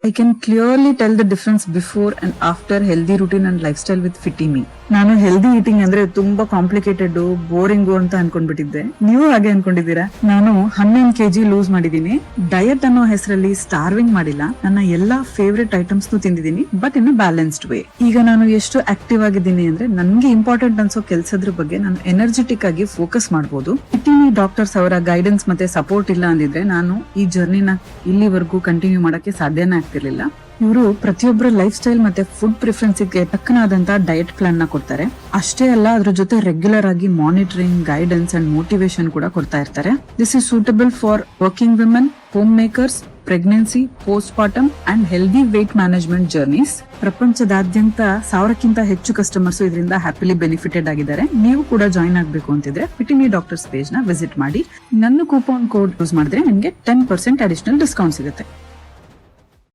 I can clearly tell the difference before and after healthy routine and lifestyle with Fitimi. ನಾನು healthy eating ಅಂದ್ರೆ ತುಂಬಾ complicated boring ಅಂತ ಅನ್ಕೊಂಡ್ಬಿಟ್ಟಿದ್ದೆ. ನೀವು ಹಾಗೆ ಅನ್ಕೊಂಡಿದ್ದೀರಾ? ನಾನು 11 kg ಲೂಸ್ ಮಾಡಿದೀನಿ. ಡಯಟ್ ಅನ್ನೋ ಹೆಸರಲ್ಲಿ ಸ್ಟಾರ್ವಿಂಗ್ ಮಾಡಿಲ್ಲ. ನನ್ನ ಎಲ್ಲಾ ಫೇವ್ರೆಟ್ ಐಟಮ್ಸ್ ತಿಂದಿದ್ದೀನಿ, ಬಟ್ ಇನ್ ಬ್ಯಾಲೆನ್ಸ್ಡ್ ವೇ. ಈಗ ನಾನು ಎಷ್ಟು ಆಕ್ಟಿವ್ ಆಗಿದ್ದೀನಿ ಅಂದ್ರೆ ನನ್ಗೆ ಇಂಪಾರ್ಟೆಂಟ್ ಅನ್ಸೋ ಕೆಲಸದ ಬಗ್ಗೆ ನಾನು ಎನರ್ಜೆಟಿಕ್ ಆಗಿ ಫೋಕಸ್ ಮಾಡಬಹುದು. ಫಿಟಿಮಿ ಡಾಕ್ಟರ್ಸ್ ಅವರ ಗೈಡೆನ್ಸ್ ಮತ್ತೆ ಸಪೋರ್ಟ್ ಇಲ್ಲ ಅಂದಿದ್ರೆ ನಾನು ಈ ಜರ್ನಿನ ಇಲ್ಲಿವರೆಗೂ ಕಂಟಿನ್ಯೂ ಮಾಡಕ್ಕೆ ಸಾಧ್ಯನೇ ಆಗ್ತಿರ್ಲಿಲ್ಲ. ಇವರು ಪ್ರತಿಯೊಬ್ಬರ ಲೈಫ್ ಸ್ಟೈಲ್ ಮತ್ತೆ ಫುಡ್ ಪ್ರಿಫರೆನ್ಸ್ ಗೆ ತಕ್ಕನಾದಂತ ಡಯಟ್ ಪ್ಲಾನ್ ನ ಕೊಡ್ತಾರೆ. ಅಷ್ಟೇ ಅಲ್ಲ, ಅದ್ರ ಜೊತೆ ರೆಗ್ಯುಲರ್ ಆಗಿ ಮಾನಿಟರಿಂಗ್, ಗೈಡೆನ್ಸ್ ಅಂಡ್ ಮೋಟಿವೇಶನ್ ಕೂಡ ಕೊಡ್ತಾ ಇರ್ತಾರೆ. This is suitable for working women, homemakers, pregnancy, postpartum and healthy weight management journeys. ಪ್ರಪಂಚದಾದ್ಯಂತ 1000ಕ್ಕಿಂತ ಹೆಚ್ಚು ಕಸ್ಟಮರ್ಸ್ ಇದರಿಂದ ಹ್ಯಾಪಿಲಿ ಬೆನಿಫಿಟೆಡ್ ಆಗಿದ್ದಾರೆ. ನೀವು ಕೂಡ ಜಾಯಿನ್ ಆಗಬೇಕು ಅಂತಿದ್ರೆ ಫಿಟಿಮಿ ಡಾಕ್ಟರ್ಸ್ ಪೇಜ್ ನ ವಿಸಿಟ್ ಮಾಡಿ. ನನ್ನ ಕೂಪನ್ ಕೋಡ್ ಯೂಸ್ ಮಾಡಿದ್ರೆ ನಿಮಗೆ 10% ಅಡಿಷನಲ್ ಡಿಸ್ಕೌಂಟ್ ಸಿಗುತ್ತೆ.